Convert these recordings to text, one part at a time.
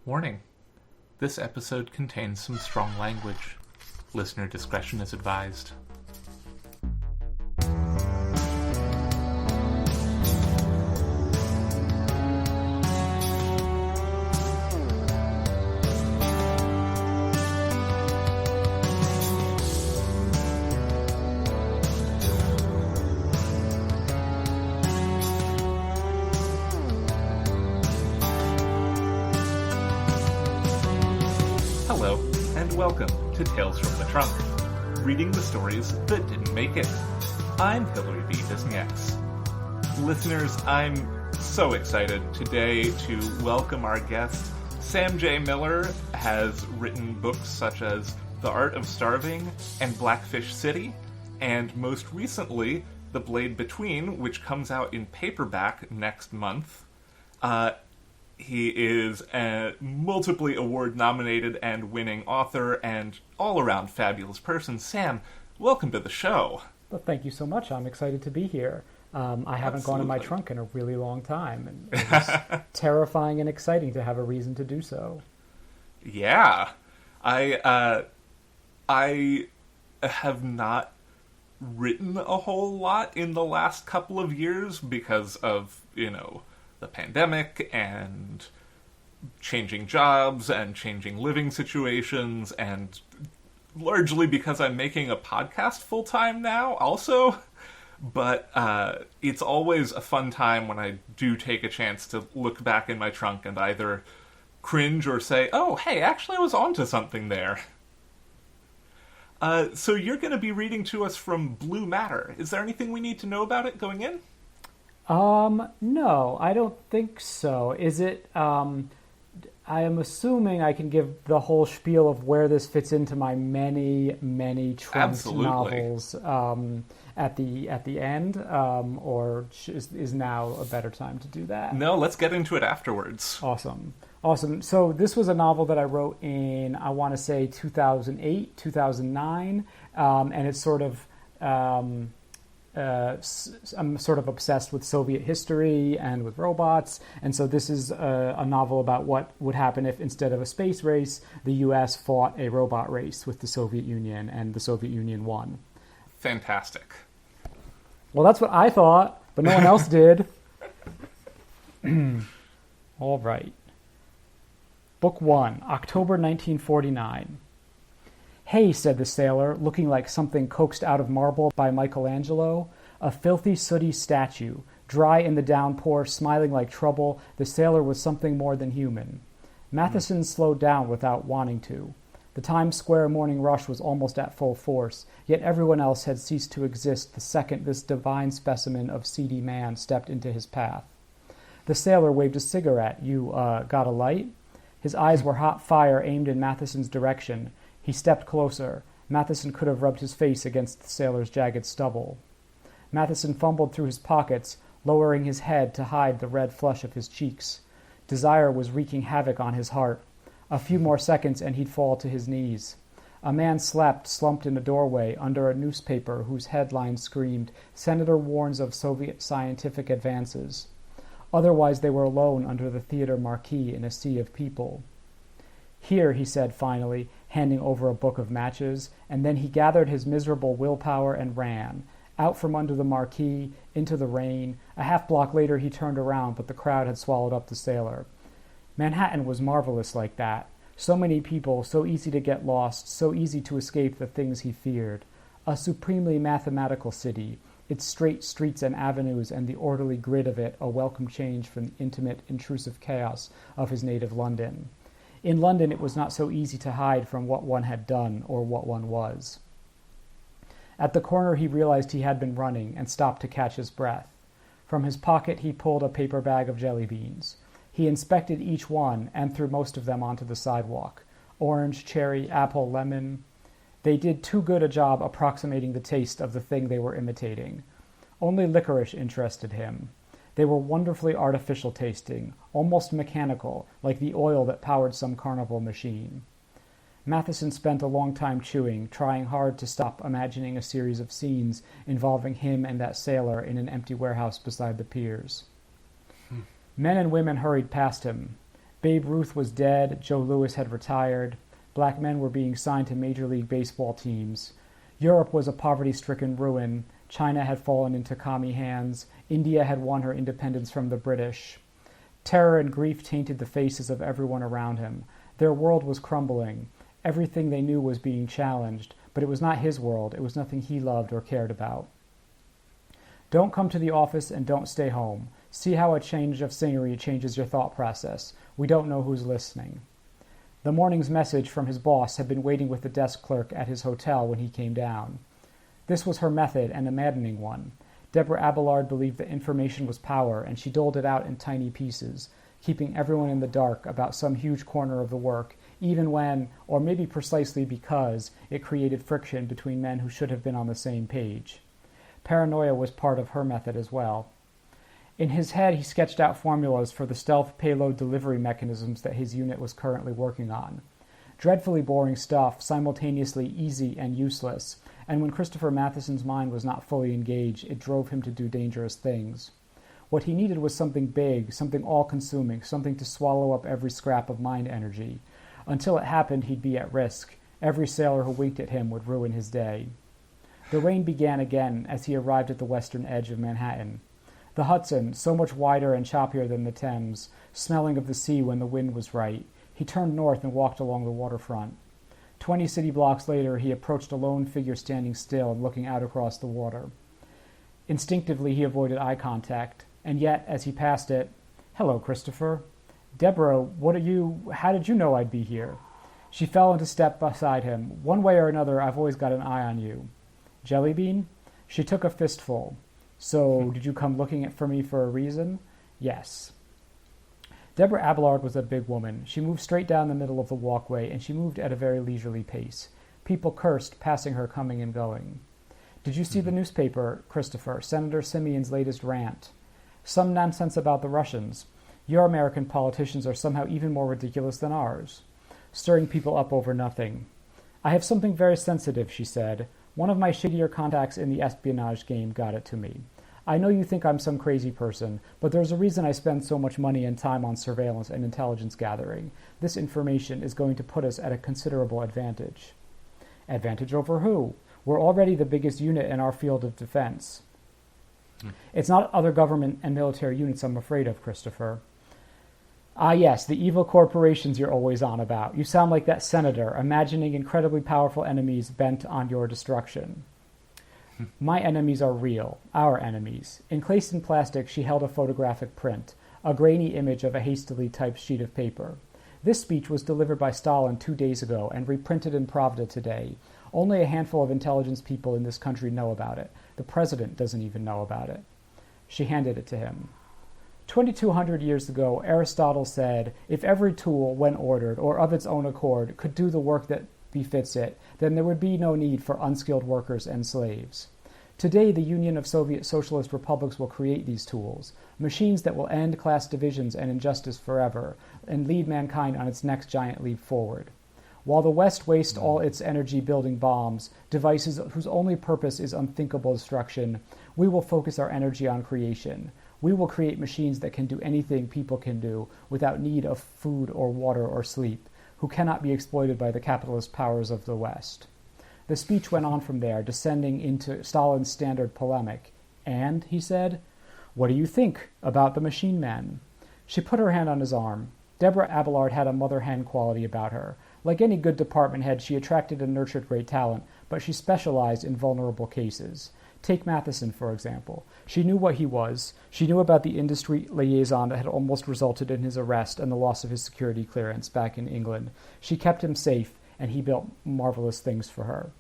Warning. This episode contains some strong language. Listener discretion is advised. Hello, and welcome to Tales from the Trunk, reading the stories that didn't make it. I'm Hillary B. Disney-X. Listeners, I'm so excited today to welcome our guest. Sam J. Miller has written books such as The Art of Starving and Blackfish City, and most recently, The Blade Between, which comes out in paperback next month. He is a multiply award-nominated and winning author and all-around fabulous person. Sam, welcome to the show. Well, thank you so much. I'm excited to be here. I haven't gone in my trunk in a really long time, and it's terrifying and exciting to have a reason to do so. Yeah. I have not written a whole lot in the last couple of years because of, the pandemic and changing jobs and changing living situations, and largely because I'm making a podcast full-time now also. But it's always a fun time when I do take a chance to look back in my trunk and either cringe or say, oh, hey, actually I was onto something there. So you're going to be reading to us from Blue Matter. Is there anything we need to know about it going in? No, I don't think so. Is it, I am assuming I can give the whole spiel of where this fits into my many Trump novels at the end, or is now a better time to do that? No, let's get into it afterwards. Awesome. So this was a novel that I wrote in, I want to say 2008, 2009, and it's sort of... I'm sort of obsessed with Soviet history and with robots, and so this is a novel about what would happen if, instead of a space race, the U.S. fought a robot race with the Soviet Union, and the Soviet Union won. Fantastic. Well, that's what I thought, but no one else did. All right. Book 1, October 1949. "Hey," said the sailor, looking like something coaxed out of marble by Michelangelo. A filthy, sooty statue. Dry in the downpour, smiling like trouble, the sailor was something more than human. Matheson slowed down without wanting to. The Times Square morning rush was almost at full force, yet everyone else had ceased to exist the second this divine specimen of seedy man stepped into his path. The sailor waved a cigarette. "You, got a light?" His eyes were hot fire aimed in Matheson's direction. He stepped closer. Matheson could have rubbed his face against the sailor's jagged stubble. Matheson fumbled through his pockets, lowering his head to hide the red flush of his cheeks. Desire was wreaking havoc on his heart. A few more seconds and he'd fall to his knees. A man slept, slumped in a doorway, under a newspaper whose headline screamed, "Senator warns of Soviet scientific advances." Otherwise they were alone under the theater marquee in a sea of people. "Here," he said finally, handing over a book of matches, and then he gathered his miserable willpower and ran. Out from under the marquee, into the rain. A half-block later he turned around, but the crowd had swallowed up the sailor. Manhattan was marvelous like that. So many people, so easy to get lost, so easy to escape the things he feared. A supremely mathematical city, its straight streets and avenues and the orderly grid of it a welcome change from the intimate, intrusive chaos of his native London. In London, it was not so easy to hide from what one had done or what one was. At the corner, he realized he had been running and stopped to catch his breath. From his pocket, he pulled a paper bag of jelly beans. He inspected each one and threw most of them onto the sidewalk. Orange, cherry, apple, lemon. They did too good a job approximating the taste of the thing they were imitating. Only licorice interested him. They were wonderfully artificial tasting, almost mechanical, like the oil that powered some carnival machine. Matheson spent a long time chewing, trying hard to stop imagining a series of scenes involving him and that sailor in an empty warehouse beside the piers. Men and women hurried past him. Babe Ruth was dead, Joe Louis had retired, black men were being signed to Major League Baseball teams. Europe was a poverty-stricken ruin, China had fallen into commie hands, India had won her independence from the British. Terror and grief tainted the faces of everyone around him. Their world was crumbling. Everything they knew was being challenged, but it was not his world. It was nothing he loved or cared about. Don't come to the office and don't stay home. See how a change of scenery changes your thought process. We don't know who's listening. The morning's message from his boss had been waiting with the desk clerk at his hotel when he came down. This was her method, and a maddening one. Deborah Abelard believed that information was power, and she doled it out in tiny pieces, keeping everyone in the dark about some huge corner of the work, even when, or maybe precisely because, it created friction between men who should have been on the same page. Paranoia was part of her method as well. In his head, he sketched out formulas for the stealth payload delivery mechanisms that his unit was currently working on. Dreadfully boring stuff, simultaneously easy and useless, and when Christopher Matheson's mind was not fully engaged, it drove him to do dangerous things. What he needed was something big, something all-consuming, something to swallow up every scrap of mind energy. Until it happened, he'd be at risk. Every sailor who winked at him would ruin his day. The rain began again as he arrived at the western edge of Manhattan. The Hudson, so much wider and choppier than the Thames, smelling of the sea when the wind was right. He turned north and walked along the waterfront. 20 city blocks later, he approached a lone figure standing still and looking out across the water. Instinctively, he avoided eye contact, and yet, as he passed it, "Hello, Christopher." "Deborah, how did you know I'd be here?" She fell into step beside him. "One way or another, I've always got an eye on you." "Jellybean?" She took a fistful. "So, did you come looking for me for a reason?" "Yes." Deborah Abelard was a big woman. She moved straight down the middle of the walkway, and she moved at a very leisurely pace. People cursed, passing her coming and going. "Did you see the newspaper, Christopher? Senator Simeon's latest rant. Some nonsense about the Russians. Your American politicians are somehow even more ridiculous than ours. Stirring people up over nothing. I have something very sensitive," she said. "One of my shittier contacts in the espionage game got it to me. I know you think I'm some crazy person, but there's a reason I spend so much money and time on surveillance and intelligence gathering. This information is going to put us at a considerable advantage." "Advantage over who? We're already the biggest unit in our field of defense." "It's not other government and military units I'm afraid of, Christopher." "Ah, yes, the evil corporations you're always on about. You sound like that senator, imagining incredibly powerful enemies bent on your destruction." "My enemies are real, our enemies." Encased in plastic, she held a photographic print, a grainy image of a hastily typed sheet of paper. "This speech was delivered by Stalin 2 days ago and reprinted in Pravda today. Only a handful of intelligence people in this country know about it. The president doesn't even know about it." She handed it to him. 2,200 years ago, Aristotle said, if every tool, when ordered, or of its own accord, could do the work that befits it, then there would be no need for unskilled workers and slaves. Today, the Union of Soviet Socialist Republics will create these tools, machines that will end class divisions and injustice forever, and lead mankind on its next giant leap forward. While the West wastes all its energy building bombs, devices whose only purpose is unthinkable destruction, we will focus our energy on creation. We will create machines that can do anything people can do without need of food or water or sleep, who cannot be exploited by the capitalist powers of the West. The speech went on from there, descending into Stalin's standard polemic. "And," he said, "what do you think about the machine men?" She put her hand on his arm. Deborah Abelard had a mother-hen quality about her. Like any good department head, she attracted and nurtured great talent, but she specialized in vulnerable cases. Take Matheson, for example. She knew what he was. She knew about the industry liaison that had almost resulted in his arrest and the loss of his security clearance back in England. She kept him safe, and he built marvelous things for her.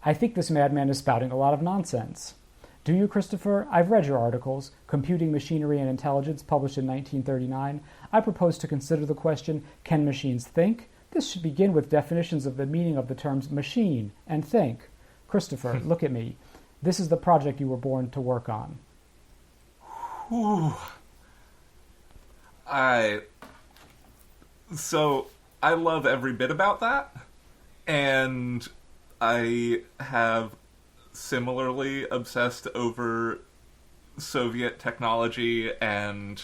"I think this madman is spouting a lot of nonsense." "Do you, Christopher? I've read your articles, Computing Machinery and Intelligence, published in 1939. I propose to consider the question, can machines think? This should begin with definitions of the meaning of the terms machine and think. Christopher, look at me. This is the project you were born to work on." Whew. I love every bit about that, and I have similarly obsessed over Soviet technology, and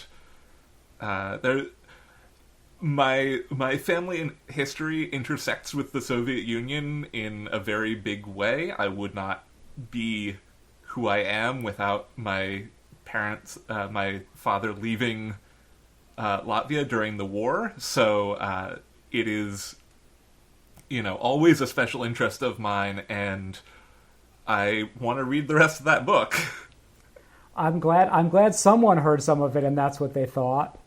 my family and history intersects with the Soviet Union in a very big way. I would not be who I am without my parents, my father leaving Latvia during the war. So it is, always a special interest of mine, and I want to read the rest of that book. I'm glad someone heard some of it and that's what they thought.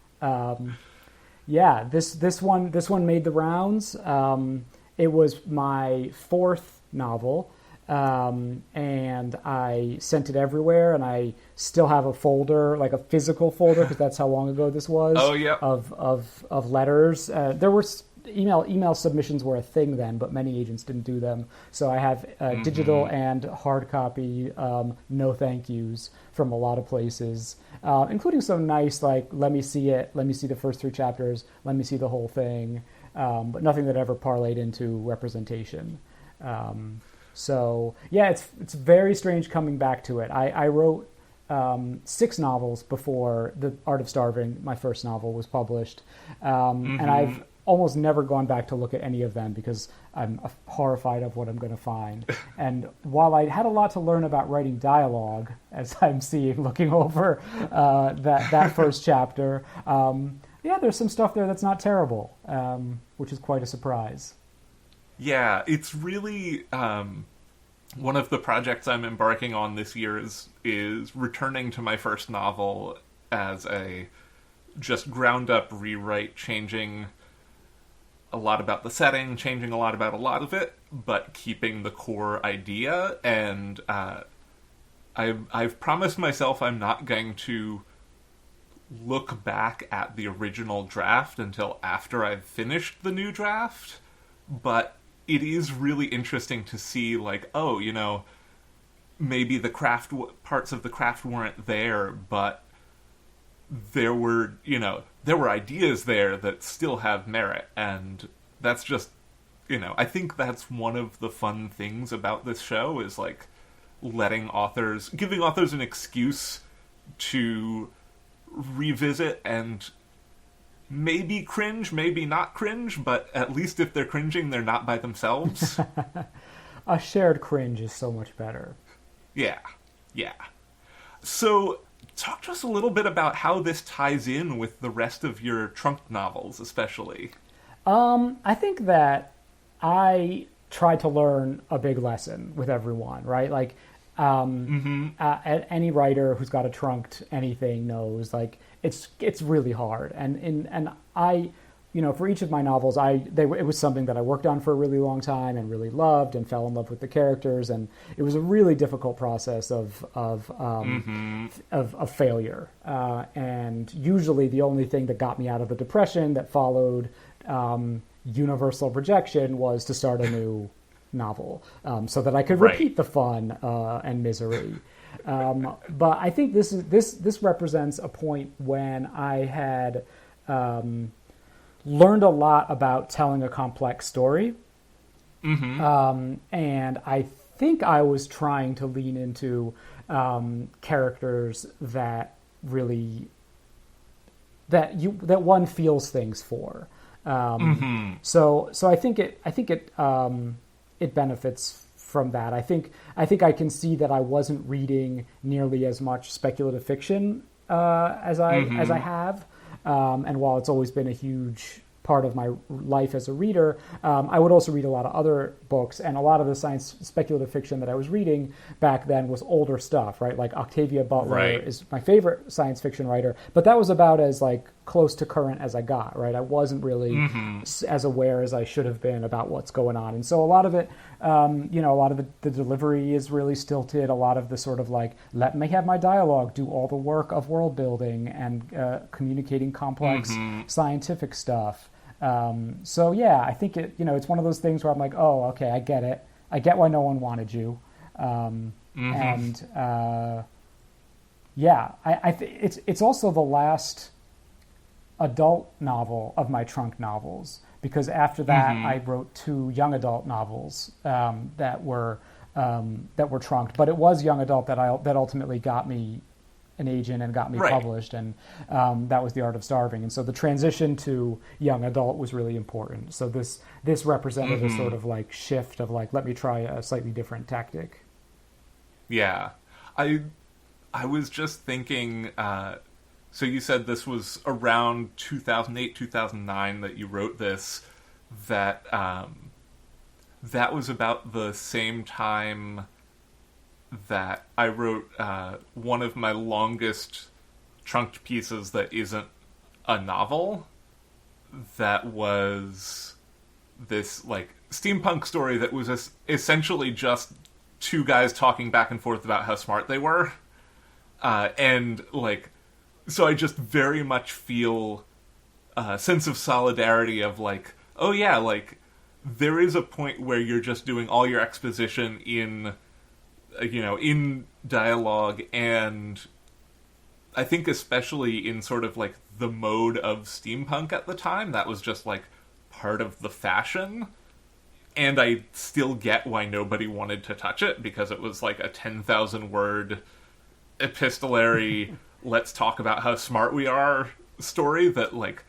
Yeah, this one made the rounds. It was my fourth novel, and I sent it everywhere, and I still have a folder, like a physical folder, because that's how long ago this was. Oh yeah. Of letters. There were email submissions were a thing then, but many agents didn't do them. So I have digital and hard copy no thank yous from a lot of places, including some nice, like, let me see it, let me see the first 3 chapters, let me see the whole thing, but nothing that ever parlayed into representation. So yeah, it's very strange coming back to it. I wrote 6 novels before The Art of Starving, my first novel, was published, and I've almost never gone back to look at any of them because I'm horrified of what I'm going to find. And while I had a lot to learn about writing dialogue, as I'm seeing looking over that first chapter, there's some stuff there that's not terrible, which is quite a surprise. Yeah, it's really one of the projects I'm embarking on this year is returning to my first novel as a just ground up rewrite, changing a lot about the setting, changing a lot about a lot of it, but keeping the core idea. And I've promised myself I'm not going to look back at the original draft until after I've finished the new draft, but it is really interesting to see, like, maybe the craft parts of the craft weren't there, but there were ideas there that still have merit, and that's just, I think that's one of the fun things about this show is, like, giving authors an excuse to revisit and maybe cringe, maybe not cringe, but at least if they're cringing, they're not by themselves. A shared cringe is so much better. Yeah. So, talk to us a little bit about how this ties in with the rest of your trunk novels, especially. I think that I try to learn a big lesson with everyone, right? Like, any writer who's got a trunked anything knows, like, it's really hard. And I, for each of my novels, it was something that I worked on for a really long time and really loved and fell in love with the characters, and it was a really difficult process of failure. And usually the only thing that got me out of the depression that followed universal rejection was to start a new novel, so that I could repeat the fun and misery. But I think this represents a point when I had learned a lot about telling a complex story, and I think I was trying to lean into characters that really that one feels things for. So I think it benefits from that. I think I can see that I wasn't reading nearly as much speculative fiction as I have, and while it's always been a huge part of my life as a reader, I would also read a lot of other books, and a lot of the science speculative fiction that I was reading back then was older stuff, right? Like Octavia Butler is my favorite science fiction writer, but that was about as, like, close to current as I got, right? I wasn't really as aware as I should have been about what's going on. And so a lot of it, a lot of the delivery is really stilted. A lot of the sort of, like, let me have my dialogue do all the work of world building and communicating complex scientific stuff. So yeah, I think it's one of those things where I'm like, oh, okay, I get it. I get why no one wanted you. And it's also the last adult novel of my trunk novels, because after that I wrote 2 young adult novels that were trunked, but it was young adult that ultimately got me an agent and got me Right. published, and that was The Art of Starving. And so the transition to young adult was really important. So this represented a sort of like shift of like, let me try a slightly different tactic. Yeah. I was just thinking, so you said this was around 2008, 2009 that you wrote this, that that was about the same time that I wrote one of my longest trunked pieces that isn't a novel, that was this like steampunk story that was essentially just two guys talking back and forth about how smart they were. And like, so I just very much feel a sense of solidarity of like, oh yeah, like there is a point where you're just doing all your exposition in, in dialogue, and I think especially in sort of like the mode of steampunk at the time, that was just like part of the fashion. And I still get why nobody wanted to touch it, because it was like a 10,000 word epistolary let's talk about how smart we are story that like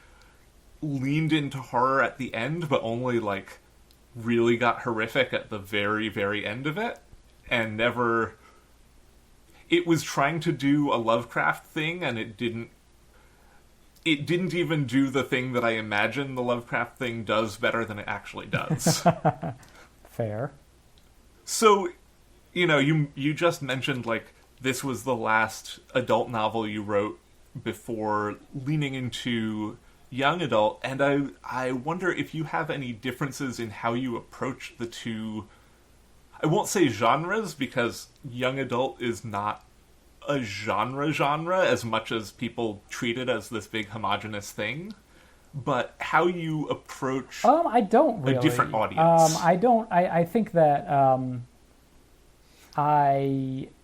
leaned into horror at the end, but only like really got horrific at the very, very end of it, and never... It was trying to do a Lovecraft thing, and it didn't even do the thing that I imagine the Lovecraft thing does better than it actually does. Fair. So, you just mentioned, like, this was the last adult novel you wrote before leaning into young adult, and I wonder if you have any differences in how you approach the two... I won't say genres, because young adult is not a genre as much as people treat it as this big homogenous thing, but how you approach I don't really. a different audience. I think that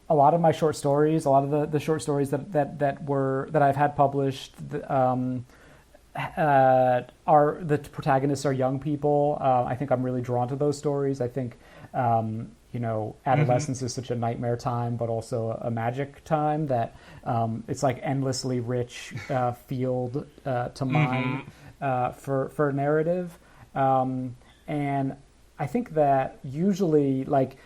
a lot of my short stories, a lot of the short stories that I've had published, are the protagonists are young people. I think I'm really drawn to those stories. I think adolescence is such a nightmare time, but also a magic time that it's like endlessly rich field to mine for narrative. And I think that usually, like,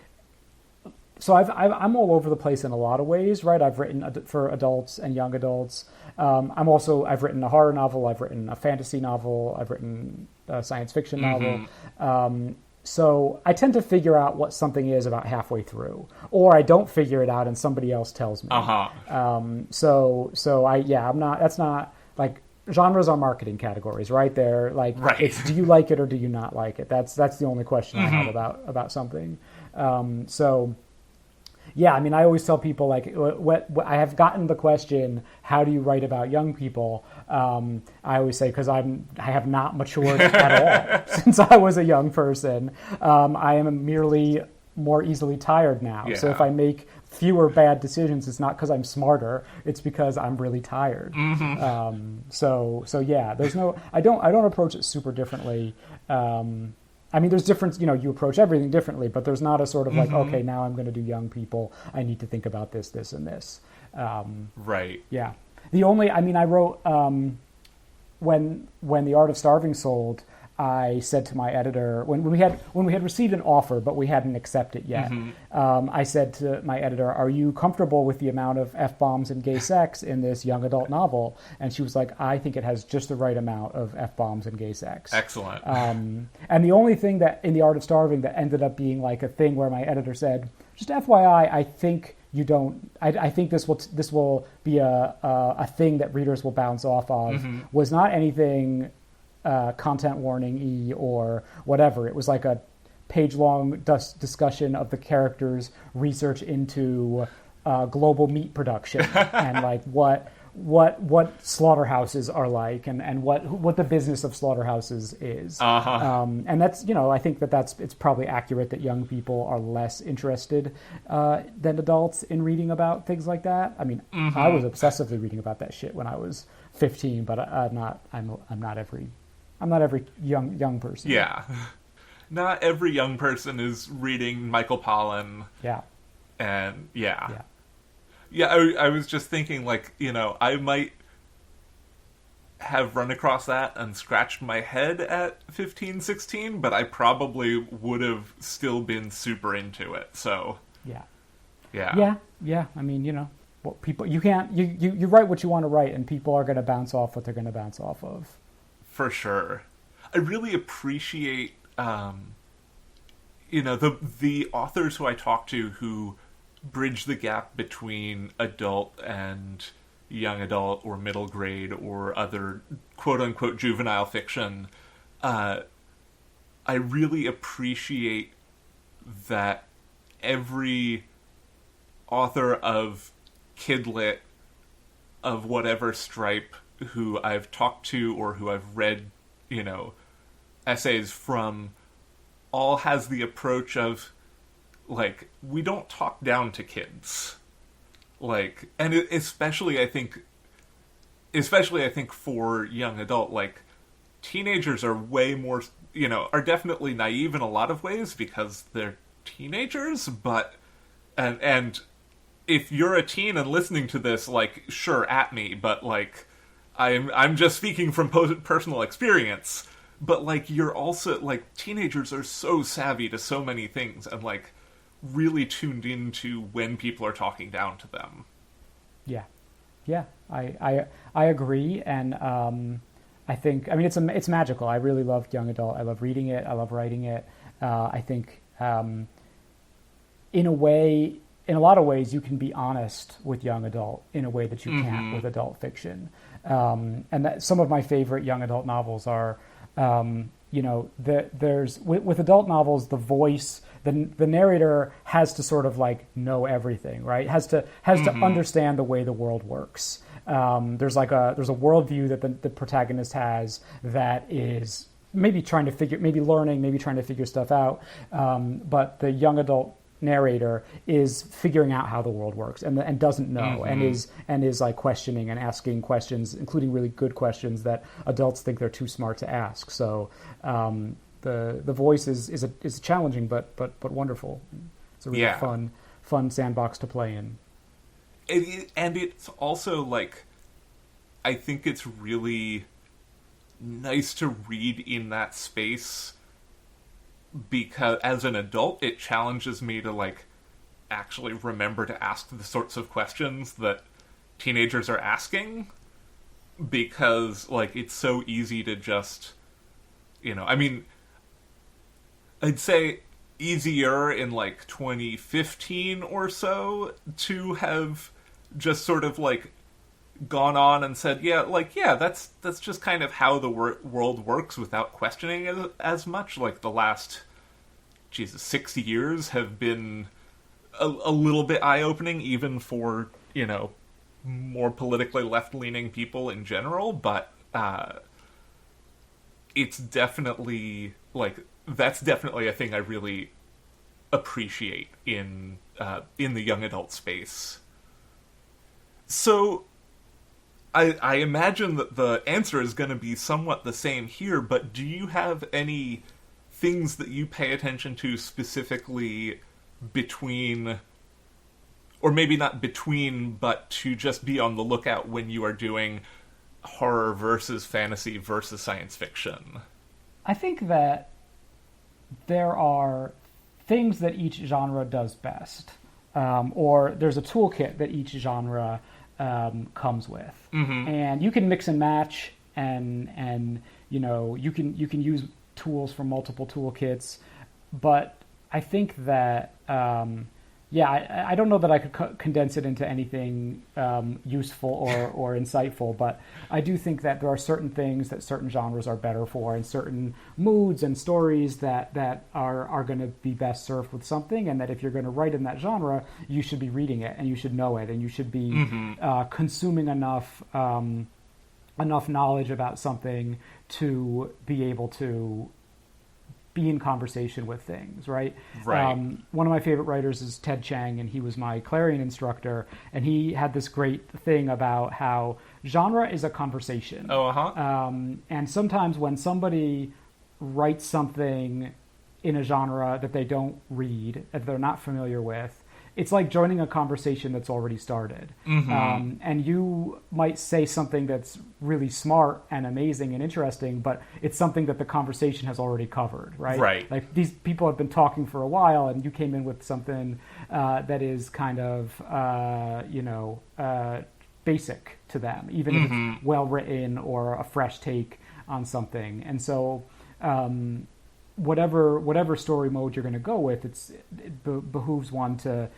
so I'm all over the place in a lot of ways, right? I've written for adults and young adults. I've written a horror novel, I've written a fantasy novel, I've written a science fiction novel. So I tend to figure out what something is about halfway through, or I don't figure it out and somebody else tells me. I'm not. That's not like genres are marketing categories, right? They're like, It's do you like it or do you not like it? That's the only question I have about something. Yeah, I mean, I always tell people, like, what I have gotten the question, how do you write about young people? I always say, because I have not matured at all since I was a young person. I am merely more easily tired now. Yeah. So if I make fewer bad decisions, it's not because I'm smarter, it's because I'm really tired. So yeah, there's no, I don't approach it super differently. I mean, there's difference, you approach everything differently, but there's not a sort of like, okay, now I'm going to do young people. I need to think about this, this, and this. Right. Yeah. I wrote, when The Art of Starving sold, I said to my editor, when we had received an offer, but we hadn't accepted yet, I said to my editor, are you comfortable with the amount of F-bombs and gay sex in this young adult novel? And she was like, I think it has just the right amount of F-bombs and gay sex. Excellent. And the only thing that in The Art of Starving that ended up being like a thing where my editor said, just FYI, I think you don't, I think this will be a thing that readers will bounce off of, was not anything content warning-y or whatever. It was like a page-long discussion of the characters' research into global meat production and like what slaughterhouses are like and what the business of slaughterhouses is. And that's, I think it's probably accurate that young people are less interested than adults in reading about things like that. I mean, I was obsessively reading about that shit when I was 15, but I'm not every young person. Yeah. Not every young person is reading Michael Pollan. Yeah. And yeah. Yeah, I was just thinking, like, I might have run across that and scratched my head at 15, 16, but I probably would have still been super into it, so... Yeah. Yeah. Yeah. I mean, what people, you can't, you write what you want to write, and people are going to bounce off what they're going to bounce off of. For sure. I really appreciate, the authors who I talk to who bridge the gap between adult and young adult or middle grade or other quote-unquote juvenile fiction. I really appreciate that every author of kidlit of whatever stripe who I've talked to or who I've read, essays from, all has the approach of, like, we don't talk down to kids. Like, and especially I think for young adult, like, teenagers are way more, are definitely naive in a lot of ways because they're teenagers, but, and if you're a teen and listening to this, like, sure, at me, but, like, I'm just speaking from personal experience, but, like, you're also, like, teenagers are so savvy to so many things, and, like, really tuned into when people are talking down to them. Yeah, I agree, and I think, I mean, it's magical. I really love young adult. I love reading it. I love writing it. I think, in a lot of ways, you can be honest with young adult in a way that you can't with adult fiction. And that some of my favorite young adult novels are, there's with adult novels, the voice, the narrator has to sort of like know everything, right? Has to understand the way the world works. There's a worldview that the protagonist has that is maybe trying to figure stuff out. But the young adult narrator is figuring out how the world works and doesn't know and is like questioning and asking questions, including really good questions that adults think they're too smart to ask. So the voice is challenging but wonderful. It's a really fun sandbox to play in. And it's also, like, I think it's really nice to read in that space because as an adult, it challenges me to, like, actually remember to ask the sorts of questions that teenagers are asking, because, like, it's so easy to just, I mean, I'd say easier in, like, 2015 or so to have just sort of, like, gone on and said, that's just kind of how the world works without questioning as much. Like, the last, 6 years have been a little bit eye-opening, even for, more politically left-leaning people in general, but it's definitely, like, that's definitely a thing I really appreciate in the young adult space. So I imagine that the answer is going to be somewhat the same here, but do you have any things that you pay attention to specifically between, or maybe not between, but to just be on the lookout when you are doing horror versus fantasy versus science fiction? I think that there are things that each genre does best, or there's a toolkit that each genre comes with, and you can mix and match, and you can use tools from multiple toolkits, but I think that I don't know that I could condense it into anything useful or insightful, but I do think that there are certain things that certain genres are better for, and certain moods and stories that are going to be best served with something, and that if you're going to write in that genre, you should be reading it, and you should know it, and you should be consuming enough knowledge about something to be able to be in conversation with things, right? One of my favorite writers is Ted Chiang, and he was my Clarion instructor, and he had this great thing about how genre is a conversation. And sometimes when somebody writes something in a genre that they don't read, that they're not familiar with, it's like joining a conversation that's already started. And you might say something that's really smart and amazing and interesting, but it's something that the conversation has already covered, right? Right. Like these people have been talking for a while, and you came in with something that is kind of, basic to them, even if it's well written or a fresh take on something. And so whatever story mode you're going to go with, it behooves one to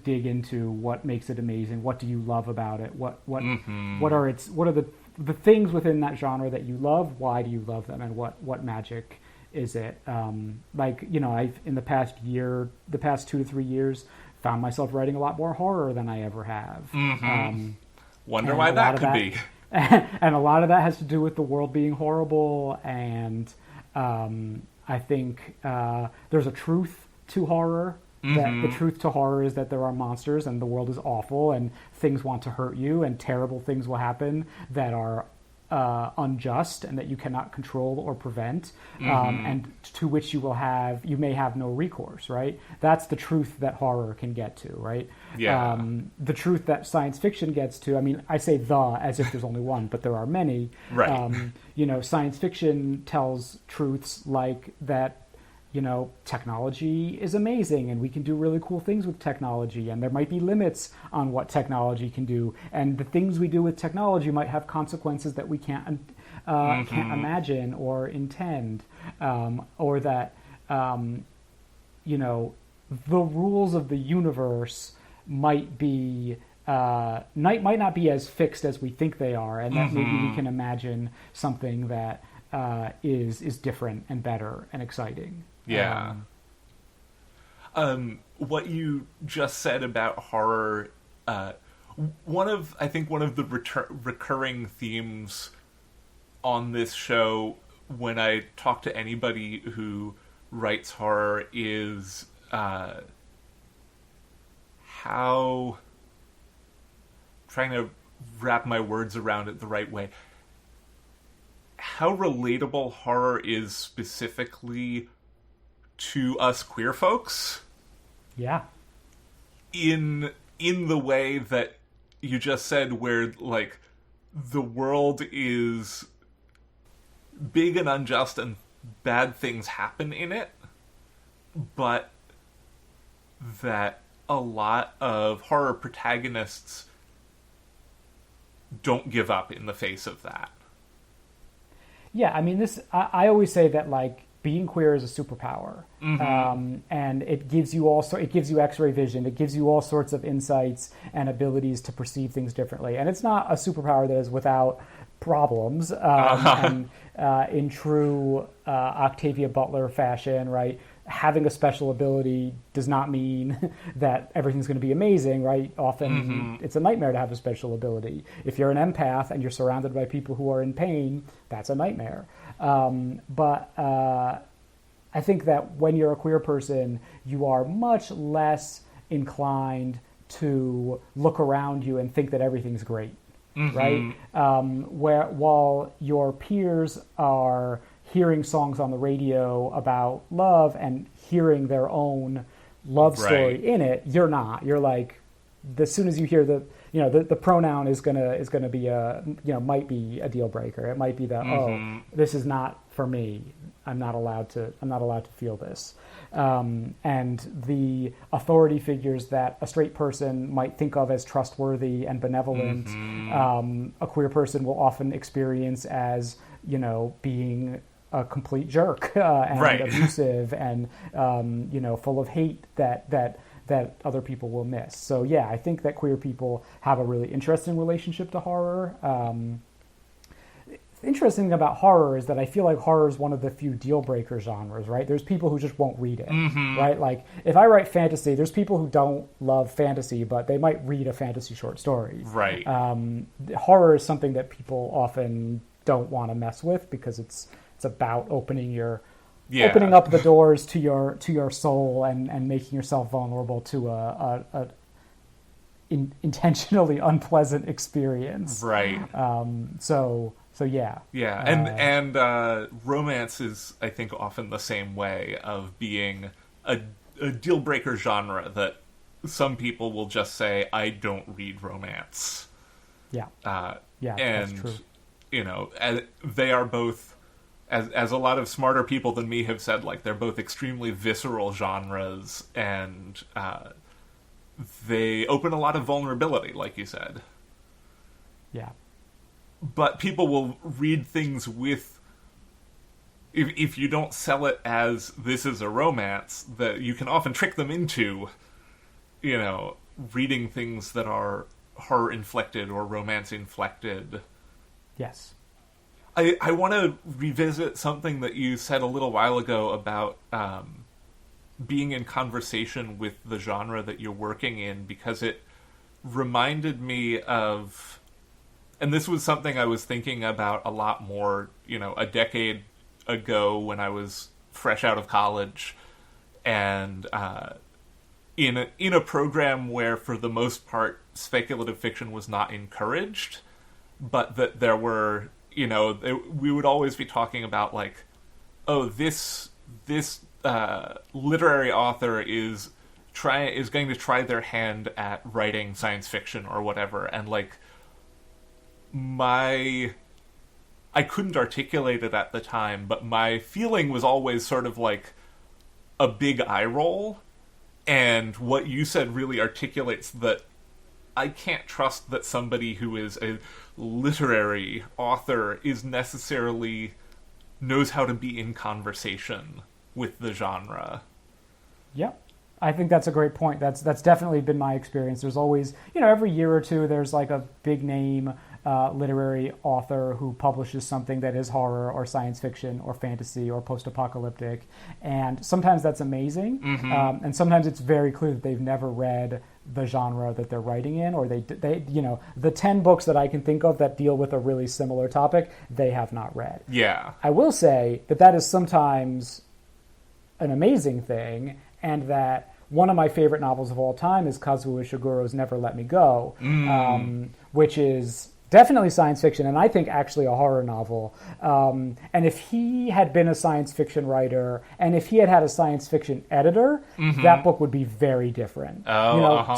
dig into what makes it amazing. What do you love about it? What are the things within that genre that you love? Why do you love them? And what magic is it? I've in the past 2 to 3 years, found myself writing a lot more horror than I ever have. Wonder why that could be. And a lot of that has to do with the world being horrible, and I think there's a truth to horror. That the truth to horror is that there are monsters and the world is awful and things want to hurt you and terrible things will happen that are unjust and that you cannot control or prevent, and to which you may have no recourse, right? That's the truth that horror can get to, right? Yeah. The truth that science fiction gets to, I mean, I say as if there's only one, but there are many. Right. Science fiction tells truths like that, technology is amazing and we can do really cool things with technology, and there might be limits on what technology can do, and the things we do with technology might have consequences that we can't imagine or intend, or that the rules of the universe might not be as fixed as we think they are, and that maybe we can imagine something that is different and better and exciting. Yeah. What you just said about horror, one of the recurring themes on this show when I talk to anybody who writes horror is how, trying to wrap my words around it the right way, how relatable horror is specifically to us queer folks. Yeah. In the way that you just said, where, like, the world is big and unjust and bad things happen in it, but that a lot of horror protagonists don't give up in the face of that. Yeah, I mean, I always say that, like, being queer is a superpower, and it gives you X-ray vision. It gives you all sorts of insights and abilities to perceive things differently. And it's not a superpower that is without problems. And in true Octavia Butler fashion, right? Having a special ability does not mean that everything's going to be amazing, right? Often it's a nightmare to have a special ability. If you're an empath and you're surrounded by people who are in pain, that's a nightmare. But I think that when you're a queer person, you are much less inclined to look around you and think that everything's great, right? While your peers are hearing songs on the radio about love and hearing their own love story in it, you're not. You're like, as soon as you hear the pronoun is gonna be might be a deal breaker. It might be oh, this is not for me. I'm not allowed to feel this. And the authority figures that a straight person might think of as trustworthy and benevolent, a queer person will often experience as, being a complete jerk and abusive and full of hate that other people will miss. So yeah, I think that queer people have a really interesting relationship to horror. The interesting thing about horror is that I feel like horror is one of the few deal breaker genres, right? There's people who just won't read it, right? Like if I write fantasy, there's people who don't love fantasy, but they might read a fantasy short story. Right. Horror is something that people often don't want to mess with because it's about opening up the doors to your soul and making yourself vulnerable to a intentionally unpleasant experience. Right. So yeah. Yeah, and romance is, I think, often the same way of being a deal breaker genre that some people will just say, I don't read romance. Yeah. And, that's true. you know, they are both, as a lot of smarter people than me have said, like, they're both extremely visceral genres, and they open a lot of vulnerability, like you said. Yeah. But people will read things with, if you don't sell it as this is a romance, that you can often trick them into, you know, reading things that are horror-inflected or romance-inflected. Yes. I want to revisit something that you said a little while ago about being in conversation with the genre that you're working in, because it reminded me of, and this was something I was thinking about a lot more, you know, a decade ago when I was fresh out of college, and in a program where, for the most part, speculative fiction was not encouraged, but that there were, you know, we would always be talking about, like, oh, this literary author is going to try their hand at writing science fiction or whatever, and, like, I couldn't articulate it at the time, but my feeling was always sort of like a big eye roll, and what you said really articulates that I can't trust that somebody who is a literary author is necessarily knows how to be in conversation with the genre. Yep. I think that's a great point. That's definitely been my experience. There's always, you know, every year or two, there's like a big name literary author who publishes something that is horror or science fiction or fantasy or post-apocalyptic. And sometimes that's amazing. Mm-hmm. And sometimes it's very clear that they've never read the genre that they're writing in, or they, you know, the 10 books that I can think of that deal with a really similar topic, they have not read. Yeah. I will say that is sometimes an amazing thing, and that one of my favorite novels of all time is Kazuo Ishiguro's Never Let Me Go, which is definitely science fiction, and I think actually a horror novel. And if he had been a science fiction writer, and if he had had a science fiction editor, that book would be very different. Oh, you know,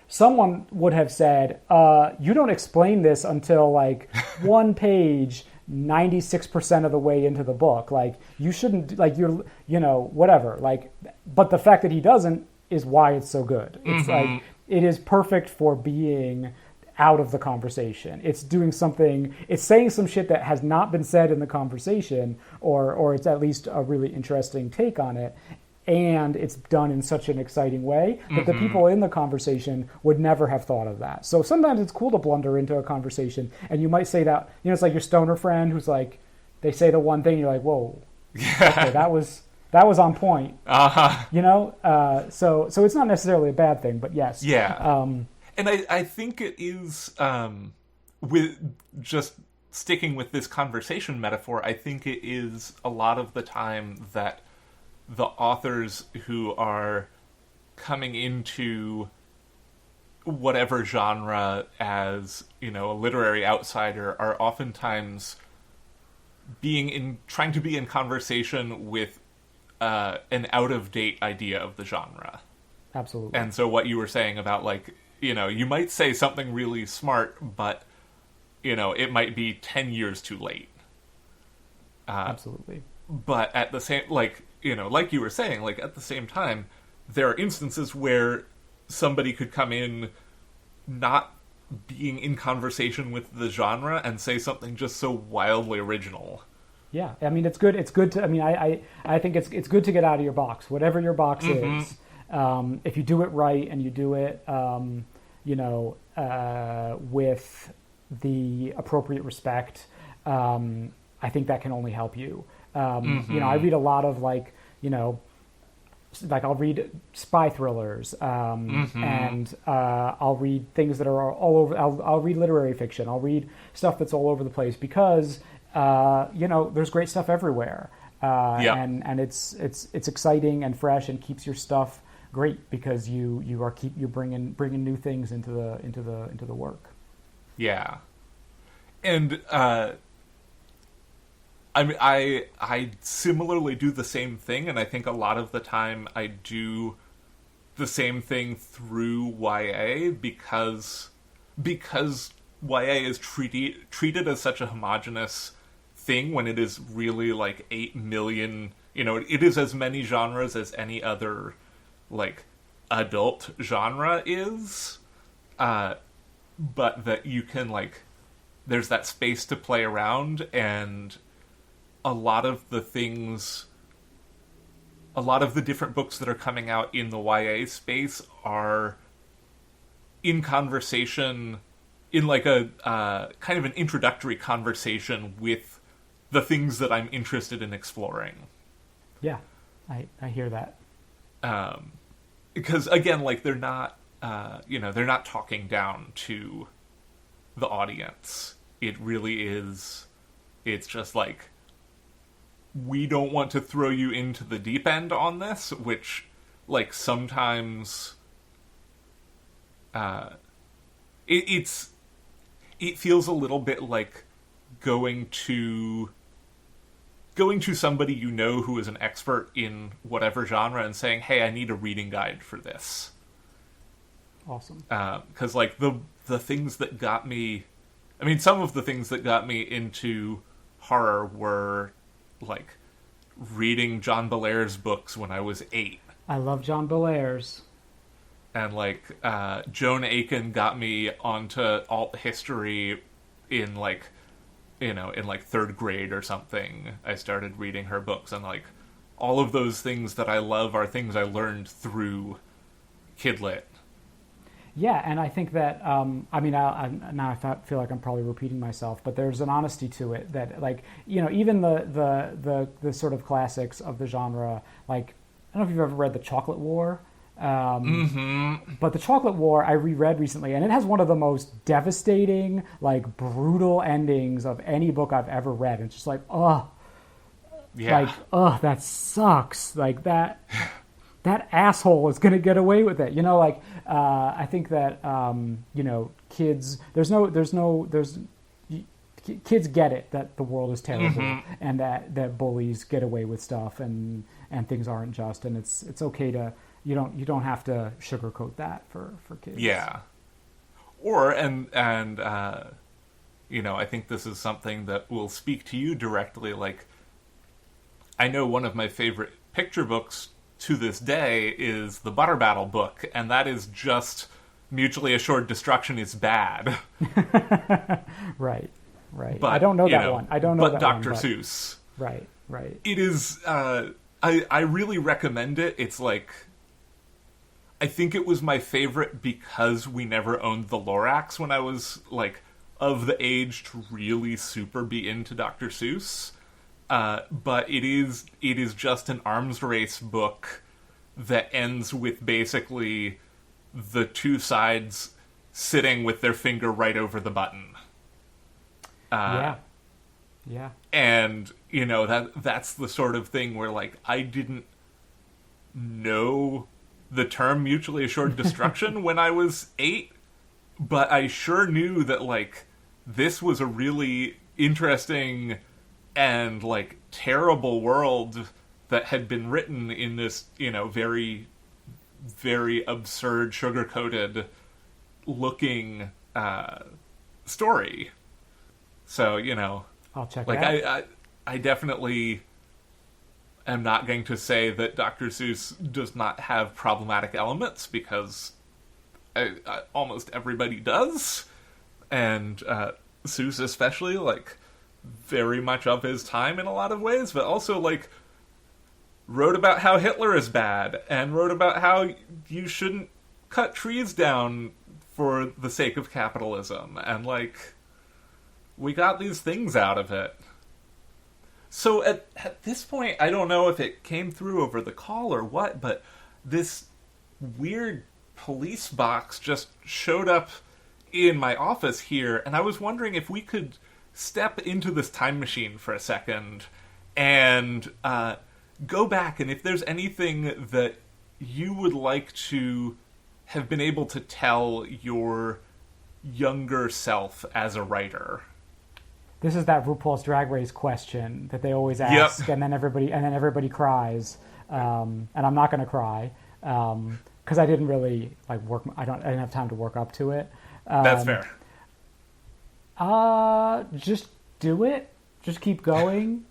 someone would have said, "You don't explain this until like one page." 96% of the way into the book, like, you shouldn't, like, you're, you know, whatever, like, but the fact that he doesn't is why it's so good. It's like, it is perfect for being out of the conversation. It's doing something, it's saying some shit that has not been said in the conversation, or it's at least a really interesting take on it. And it's done in such an exciting way that the people in the conversation would never have thought of that. So sometimes it's cool to blunder into a conversation, and you might say that, you know, it's like your stoner friend who's like, they say the one thing, you're like, whoa, okay, that was on point. You know, so it's not necessarily a bad thing, but yes. Yeah. And I think it is, with just sticking with this conversation metaphor, I think it is a lot of the time that the authors who are coming into whatever genre as, you know, a literary outsider are oftentimes trying to be in conversation with an out-of-date idea of the genre. Absolutely. And so what you were saying about, like, you know, you might say something really smart, but, you know, it might be 10 years too late. Absolutely. But at the same, like, you know, like you were saying, like, at the same time, there are instances where somebody could come in not being in conversation with the genre and say something just so wildly original. Yeah, I mean, it's good. It's good to. I mean, I think it's good to get out of your box, whatever your box is. If you do it right and you do it, you know, with the appropriate respect, I think that can only help you. You know, I read a lot of, like, you know, like, I'll read spy thrillers, and I'll read things that are all over. I'll read literary fiction. I'll read stuff that's all over the place because, you know, there's great stuff everywhere, and it's exciting and fresh and keeps your stuff great because you're bringing new things into the work. Yeah, and. I mean, I similarly do the same thing, and I think a lot of the time I do the same thing through YA because YA is treated as such a homogenous thing when it is really like 8 million, it is as many genres as any other like adult genre is, but that you can like, there's that space to play around, and a lot of the different books that are coming out in the YA space are in conversation, in like a kind of an introductory conversation with the things that I'm interested in exploring. Yeah, I hear that. Because again, like they're not talking down to the audience. It really is, it's just like, we don't want to throw you into the deep end on this, which like sometimes it feels a little bit like going to somebody who is an expert in whatever genre and saying, hey, I need a reading guide for this. Awesome. Because like the things that got me, I mean, some of the things that got me into horror were like reading John Bellairs books when I was 8. I love John Bellairs. And like Joan Aiken got me onto alt history in like, in like 3rd grade or something. I started reading her books, and like all of those things that I love are things I learned through Kidlit. Yeah, and I think that, now I feel like I'm probably repeating myself, but there's an honesty to it that, like, even the sort of classics of the genre, like, I don't know if you've ever read The Chocolate War, but The Chocolate War I reread recently, and it has one of the most devastating, like, brutal endings of any book I've ever read. It's just like, that sucks. Like, that asshole is going to get away with it. I think that, kids, kids get it that the world is terrible, and that bullies get away with stuff, and things aren't just, and it's okay to, you don't have to sugarcoat that for kids. Yeah. Or, I think this is something that will speak to you directly. Like, I know one of my favorite picture books to this day is the Butter Battle book, and that is just mutually assured destruction is bad. Right. But, I don't know that one. I don't know that Dr. one. But Dr. Seuss. Right. It is, I really recommend it. It's like, I think it was my favorite because we never owned the Lorax when I was, like, of the age to really super be into Dr. Seuss. But it is just an arms race book that ends with basically the two sides sitting with their finger right over the button. Yeah. And, that's the sort of thing where, like, I didn't know the term mutually assured destruction when I was 8, but I sure knew that, like, this was a really interesting and, like, terrible world that had been written in this, very, very absurd, sugar-coated looking story. So, I'll check like, it out. I definitely am not going to say that Dr. Seuss does not have problematic elements, because almost everybody does. And Seuss especially, like, very much of his time in a lot of ways, but also, like, wrote about how Hitler is bad, and wrote about how you shouldn't cut trees down for the sake of capitalism, and, like, we got these things out of it. So at this point, I don't know if it came through over the call or what, but this weird police box just showed up in my office here, and I was wondering if we could step into this time machine for a second and go back, and if there's anything that you would like to have been able to tell your younger self as a writer. This is that RuPaul's Drag Race question that they always ask, Yep. and then everybody cries, and I'm not going to cry. because I didn't really like work. I didn't have time to work up to it. That's fair. Just do it. Just keep going.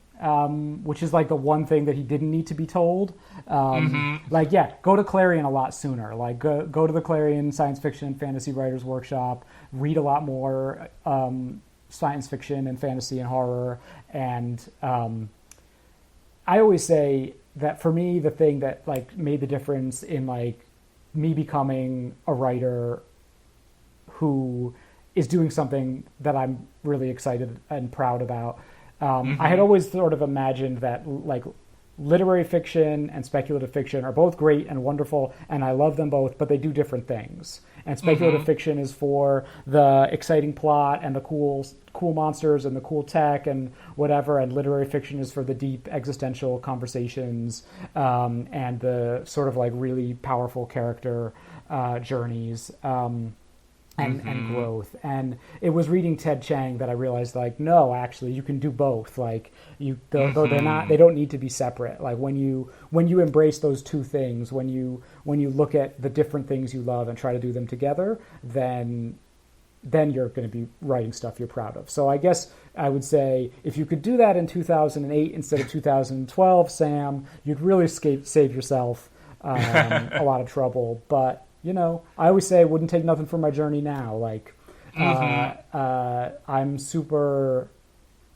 Which is like the one thing that he didn't need to be told. Like, yeah, go to Clarion a lot sooner. Like, go to the Clarion Science Fiction and Fantasy Writers Workshop. Read a lot more science fiction and fantasy and horror. And I always say that for me, the thing that like made the difference in like me becoming a writer who is doing something that I'm really excited and proud about. I had always sort of imagined that like literary fiction and speculative fiction are both great and wonderful, and I love them both, but they do different things. And speculative fiction is for the exciting plot and the cool monsters and the cool tech and whatever, and literary fiction is for the deep existential conversations and the sort of like really powerful character journeys. And growth. And it was reading Ted Chiang that I realized, like, no, actually, you can do both. Like, though they don't need to be separate. Like when you embrace those two things, when you look at the different things you love and try to do them together, then you're going to be writing stuff you're proud of. So I guess I would say if you could do that in 2008 instead of 2012, Sam, you'd really save yourself a lot of trouble. But you know, I always say it wouldn't take nothing for my journey now. Like, I'm super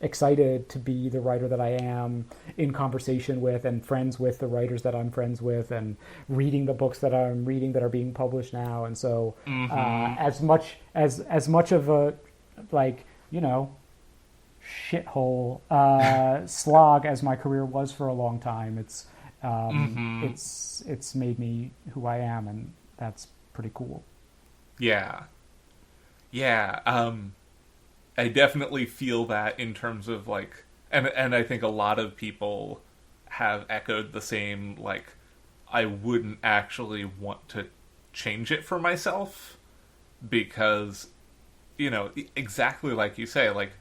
excited to be the writer that I am, in conversation with and friends with the writers that I'm friends with, and reading the books that I'm reading that are being published now. And so as much of a, like, you know, shithole slog as my career was for a long time, it's made me who I am, and that's pretty cool. Yeah. I definitely feel that in terms of like, and I think a lot of people have echoed the same, like, I wouldn't actually want to change it for myself because, you know, exactly like you say, like,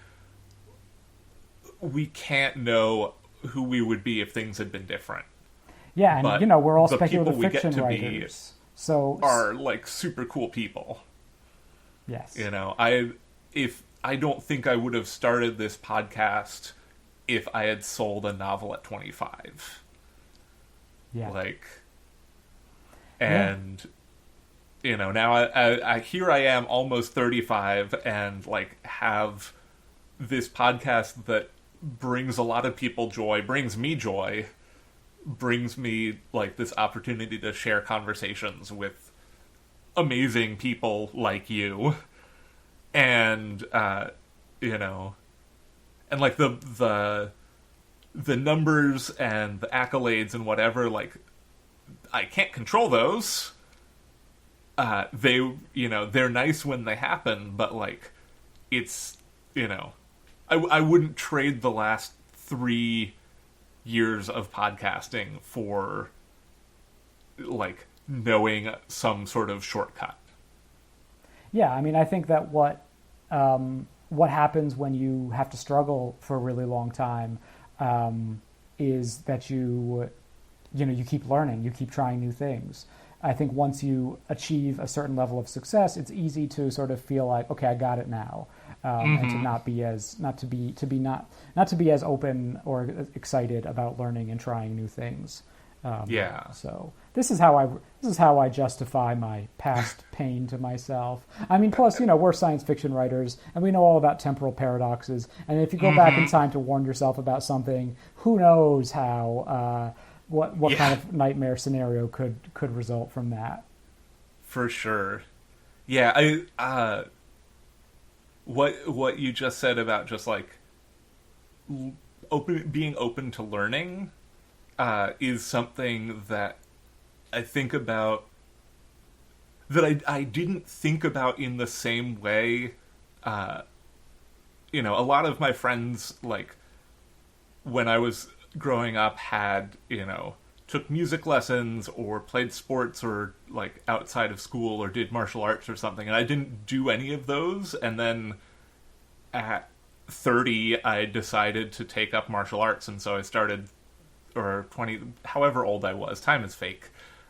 we can't know who we would be if things had been different. Yeah, and but you know, we're all the speculative people we fiction get to writers. So are like super cool people. Yes. You know, I don't think I would have started this podcast if I had sold a novel at 25. Yeah. Like, and you know, now I here I am almost 35 and like have this podcast that brings a lot of people joy, brings me joy, brings me like this opportunity to share conversations with amazing people like you, and you know, and like the numbers and the accolades and whatever, like, I can't control those. They, you know, they're nice when they happen, but like, it's, you know, I wouldn't trade the last 3 years of podcasting for like knowing some sort of shortcut. Yeah, I mean, I think that what happens when you have to struggle for a really long time is that you keep learning, you keep trying new things. I think once you achieve a certain level of success, it's easy to sort of feel like, okay, I got it now, and to not be as open or excited about learning and trying new things. So this is how I justify my past pain to myself. I mean, plus, you know, we're science fiction writers and we know all about temporal paradoxes. And if you go back in time to warn yourself about something, who knows how what kind of nightmare scenario could result from that. For sure. Yeah, what you just said about just like being open to learning is something that I think about, that I didn't think about in the same way. You know, a lot of my friends, like, when I was growing up had, you know, took music lessons or played sports or like outside of school or did martial arts or something, and I didn't do any of those. And then at 30 I decided to take up martial arts, and so I started, or 20, however old I was, time is fake,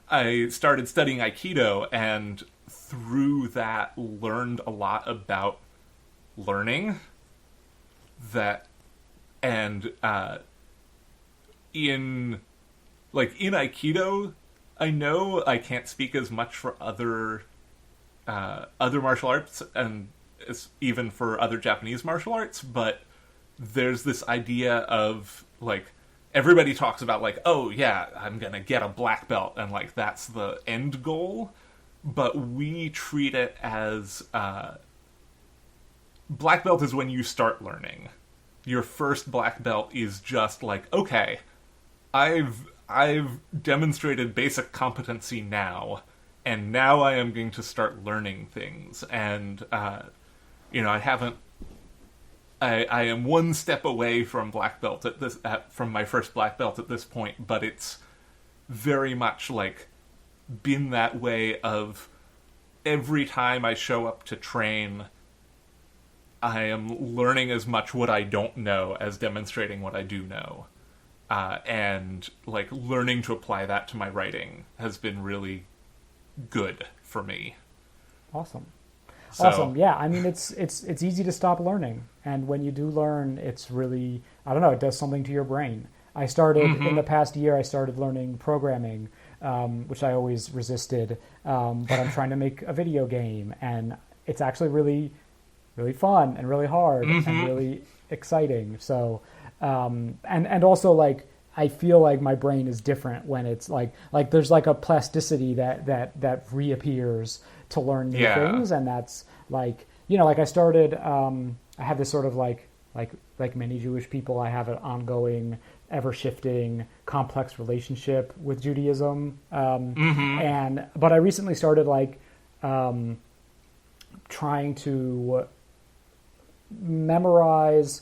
I started studying Aikido, and through that learned a lot about learning. In Aikido, I know I can't speak as much for other martial arts, and even for other Japanese martial arts, but there's this idea of, like, everybody talks about, like, oh yeah, I'm gonna get a black belt, and, like, that's the end goal, but we treat it as, black belt is when you start learning. Your first black belt is just like, okay, I've demonstrated basic competency now, and now I am going to start learning things, and, I am one step away from black belt from my first black belt at this point, but it's very much, like, been that way of every time I show up to train, I am learning as much what I don't know as demonstrating what I do know. And, like, learning to apply that to my writing has been really good for me. Awesome. Awesome. Yeah, I mean, it's easy to stop learning, and when you do learn, it's really, I don't know, it does something to your brain. I started in the past year. I started learning programming, which I always resisted, but I'm trying to make a video game, and it's actually really, really fun and really hard and really exciting. So, and also, like, I feel like my brain is different when it's like there's like a plasticity that reappears to learn new things, and that's like, like I started, I have this sort of like many Jewish people, I have an ongoing, ever-shifting, complex relationship with Judaism, but I recently started like trying to memorize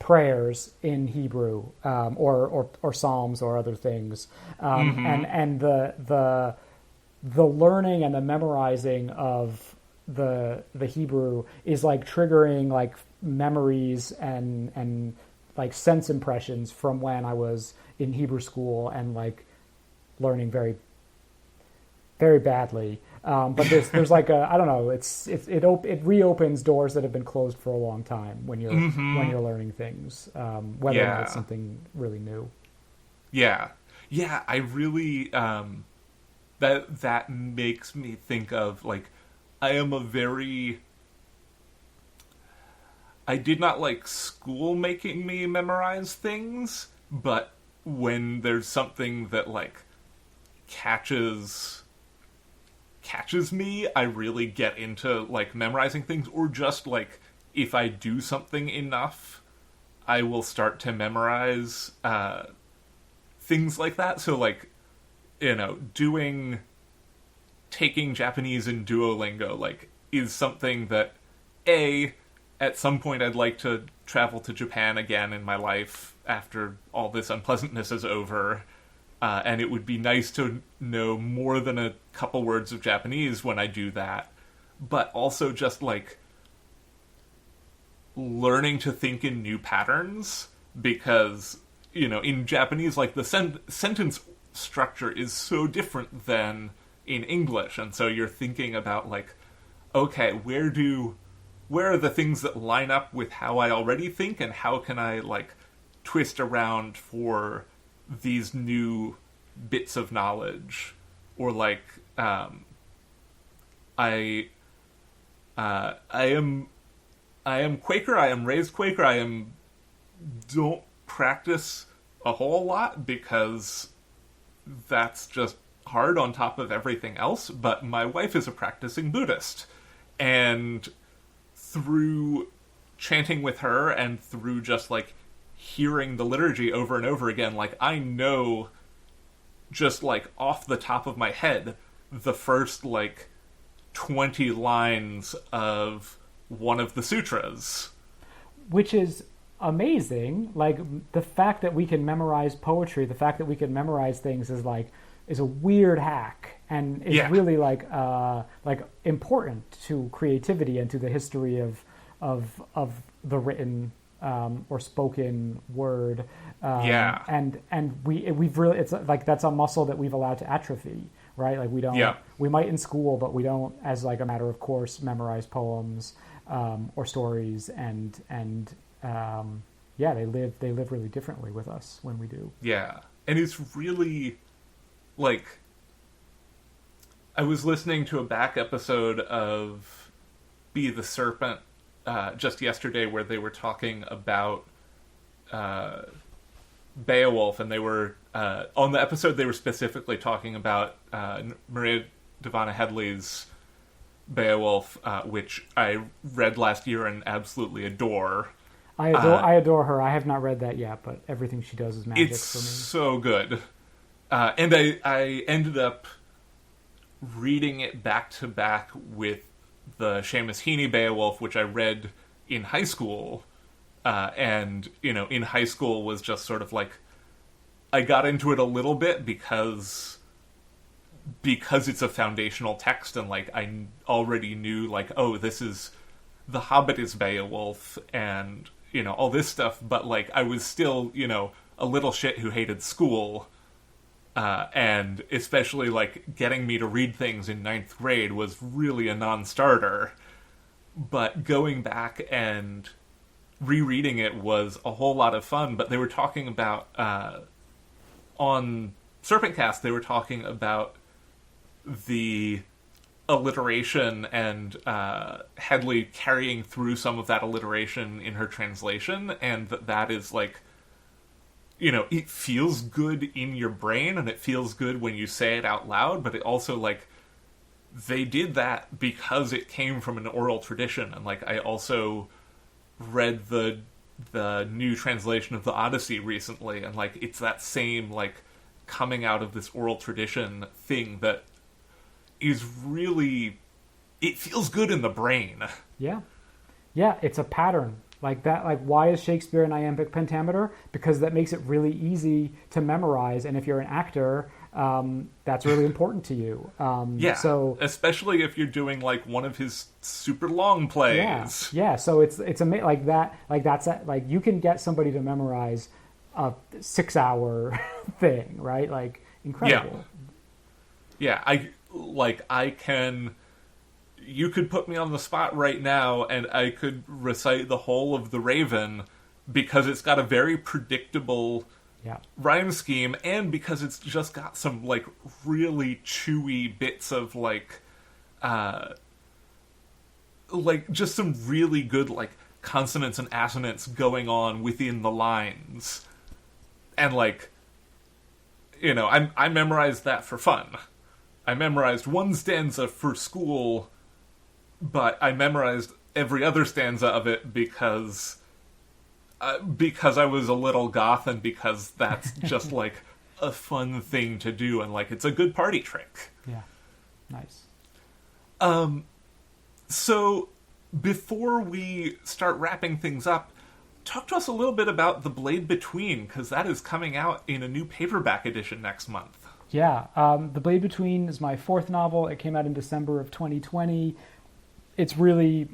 prayers in Hebrew, or Psalms or other things, and the learning and the memorizing of the Hebrew is like triggering like memories and like sense impressions from when I was in Hebrew school and like learning very, very badly. But there's like a, I don't know, it reopens doors that have been closed for a long time when you're learning things, whether or not it's something really new. Yeah, I really that makes me think of, like, I did not like school making me memorize things, but when there's something that like catches me, I really get into like memorizing things, or just like if I do something enough, I will start to memorize things like that. So like, taking Japanese in Duolingo, like, is something that at some point I'd like to travel to Japan again in my life after all this unpleasantness is over. And it would be nice to know more than a couple words of Japanese when I do that. But also just, like, learning to think in new patterns. Because, in Japanese, like, the sentence structure is so different than in English. And so you're thinking about, like, okay, where are the things that line up with how I already think, and how can I, like, twist around for these new bits of knowledge? Or like, I am Quaker, I am raised Quaker, don't practice a whole lot because that's just hard on top of everything else, but my wife is a practicing Buddhist, and through chanting with her and through just like hearing the liturgy over and over again, like, I know just like off the top of my head the first like 20 lines of one of the sutras, which is amazing. Like, the fact that we can memorize poetry, the fact that we can memorize things is a weird hack, and is really like important to creativity and to the history of the written or spoken word. And we've really, it's like that's a muscle that we've allowed to atrophy, right? Like we might in school, but we don't, as like a matter of course, memorize poems or stories, and they live really differently with us when we do. Yeah, and it's really like, I was listening to a back episode of Be the Serpent just yesterday where they were talking about Beowulf, and they were on the episode they were specifically talking about Maria Dahvana Headley's Beowulf, which I read last year and absolutely adore. I adore her. I have not read that yet, but everything she does is magic for me. It's so good. And I ended up reading it back to back with the Seamus Heaney Beowulf, which I read in high school. And, in high school was just sort of like, I got into it a little bit because it's a foundational text, and like I already knew like, oh, this is The Hobbit is Beowulf, and all this stuff, but like I was still a little shit who hated school, and especially like getting me to read things in 9th grade was really a non-starter. But going back and rereading it was a whole lot of fun. But they were talking about on Serpentcast, they were talking about the alliteration and Headley carrying through some of that alliteration in her translation, and that is like, it feels good in your brain and it feels good when you say it out loud, but it also like, they did that because it came from an oral tradition. And like, I also read the new translation of the Odyssey recently, and like, it's that same like coming out of this oral tradition thing that is really, it feels good in the brain. Yeah, it's a pattern like that. Like, why is Shakespeare an iambic pentameter? Because that makes it really easy to memorize, and if you're an actor, that's really important to you. So especially if you're doing like one of his super long plays. Yeah. So it's like that. Like that's like you can get somebody to memorize a 6-hour thing, right? Like, incredible. Yeah. I can. You could put me on the spot right now, and I could recite the whole of The Raven because it's got a very predictable rhyme scheme, and because it's just got some like really chewy bits of like just some really good like consonants and assonants going on within the lines, and like I memorized that for fun. I memorized one stanza for school, but I memorized every other stanza of it because I was a little goth, and because that's just like a fun thing to do, and like it's a good party trick. Yeah, nice. So before we start wrapping things up, talk to us a little bit about The Blade Between, because that is coming out in a new paperback edition next month. Yeah, The Blade Between is my 4th novel. It came out in December of 2020. It's really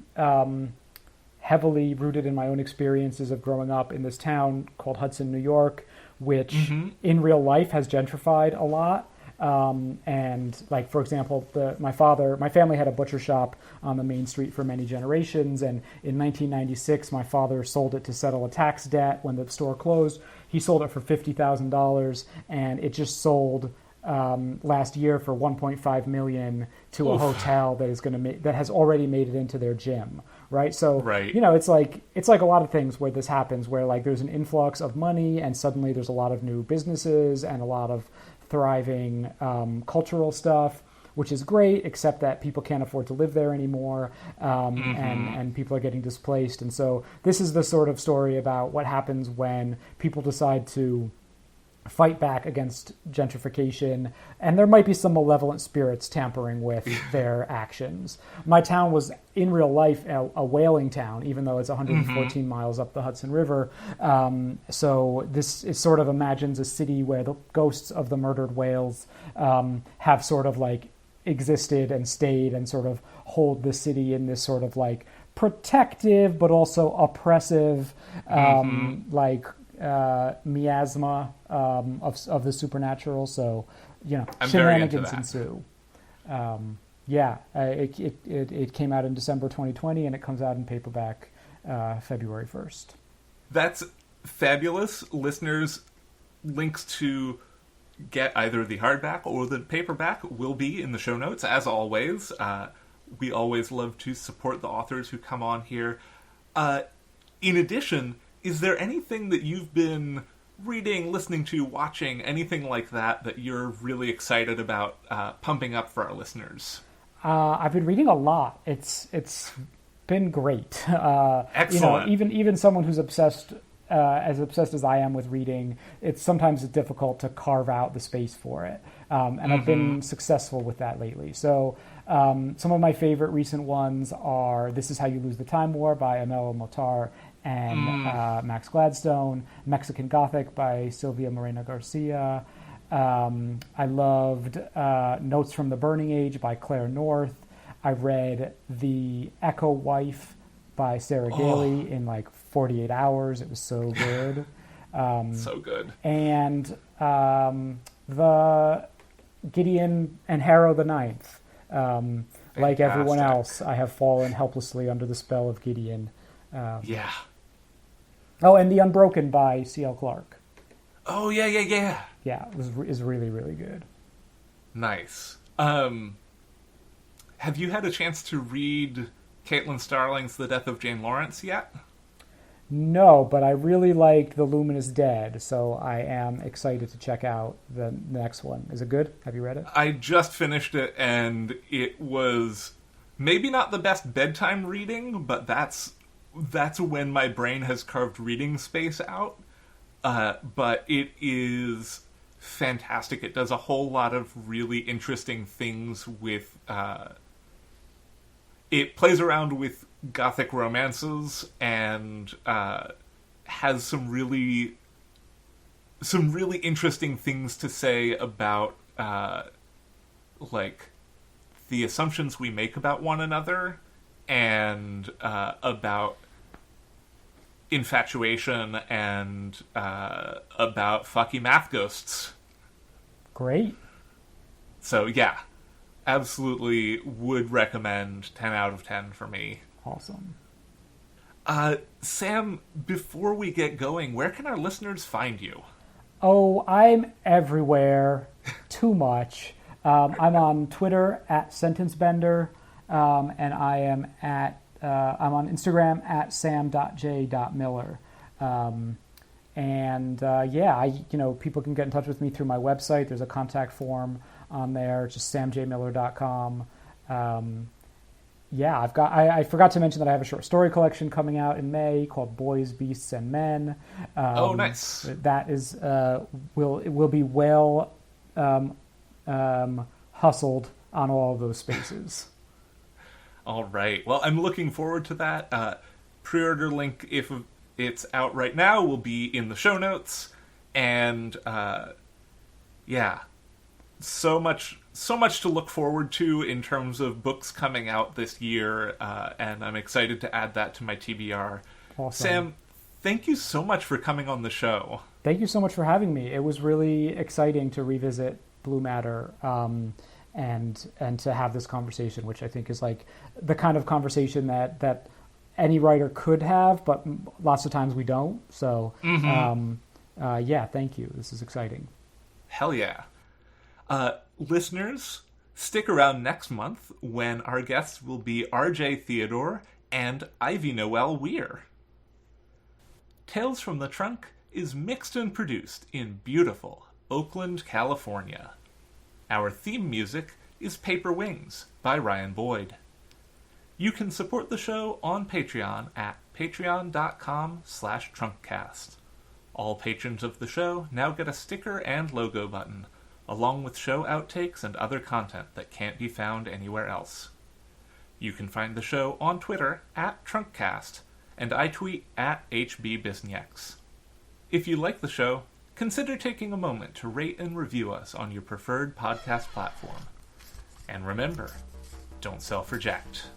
heavily rooted in my own experiences of growing up in this town called Hudson, New York, which in real life has gentrified a lot. And like, for example, my family had a butcher shop on the main street for many generations. And in 1996, my father sold it to settle a tax debt when the store closed. He sold it for $50,000, and it just sold last year for $1.5 million to a hotel that has already made it into their gym, right? So it's like a lot of things where this happens, where like there's an influx of money, and suddenly there's a lot of new businesses and a lot of thriving cultural stuff, which is great, except that people can't afford to live there anymore, and people are getting displaced. And so this is the sort of story about what happens when people decide to fight back against gentrification, and there might be some malevolent spirits tampering with their actions. My town was, in real life, a whaling town, even though it's 114 miles up the Hudson River. So this is sort of imagines a city where the ghosts of the murdered whales have sort of like existed and stayed and sort of hold the city in this sort of like protective but also oppressive miasma of the supernatural. So, I'm very into shenanigans that. ensue. It came out in December 2020, and it comes out in paperback February 1st. That's fabulous. Listeners, links to get either the hardback or the paperback will be in the show notes, as always. We always love to support the authors who come on here. In addition, is there anything that you've been reading, listening to, watching, anything like that you're really excited about pumping up for our listeners? I've been reading a lot. It's been great. Excellent. Even someone who's obsessed as I am with reading, it's sometimes difficult to carve out the space for it. And I've been successful with that lately. So some of my favorite recent ones are This Is How You Lose the Time War by Amel Motar and Max Gladstone, Mexican Gothic by Silvia Moreno Garcia. I loved Notes from the Burning Age by Claire North. I read The Echo Wife by Sarah Gailey in like 48 hours. It was so good. So good. And the Gideon and Harrow the Ninth. Like everyone else, I have fallen helplessly under the spell of Gideon. Yeah. Oh, and The Unbroken by C.L. Clarke. Oh, yeah. Yeah, it is really, really good. Nice. Have you had a chance to read Caitlin Starling's The Death of Jane Lawrence yet? No, but I really like The Luminous Dead, so I am excited to check out the next one. Is it good? Have you read it? I just finished it, and it was maybe not the best bedtime reading, but that's when my brain has carved reading space out. But it is fantastic. It does a whole lot of really interesting things with... It plays around with Gothic romances and has some really interesting things to say about like the assumptions we make about one another and about infatuation and about fucky math ghosts. Great. So yeah, absolutely would recommend. 10 out of 10 for me. Awesome. Sam, before we get going, where can our listeners find you? Oh, I'm everywhere. Too much. I'm on Twitter at SentenceBender, and I am I'm on Instagram at sam.j.miller. People can get in touch with me through my website. There's a contact form on there, just samjmiller.com. I forgot to mention that I have a short story collection coming out in May called Boys, Beasts, and Men. Oh, nice. That is will be well hustled on all of those spaces. All right. Well, I'm looking forward to that. Pre-order link, if it's out right now, will be in the show notes. And so much to look forward to in terms of books coming out this year, and I'm excited to add that to my TBR. Awesome. Sam, thank you so much for coming on the show. Thank you so much for having me. It was really exciting to revisit Blue Matter and to have this conversation, which I think is like the kind of conversation that any writer could have, but lots of times we don't. So, thank you. This is exciting. Hell yeah. Listeners, stick around next month when our guests will be R.J. Theodore and Ivy Noel Weir. Tales from the Trunk is mixed and produced in beautiful Oakland, California. Our theme music is Paper Wings by Ryan Boyd. You can support the show on Patreon at patreon.com/trunkcast. All patrons of the show now get a sticker and logo button, along with show outtakes and other content that can't be found anywhere else. You can find the show on Twitter at Trunkcast, and I tweet at HBBisnieks. If you like the show, consider taking a moment to rate and review us on your preferred podcast platform. And remember, don't sell for jacked.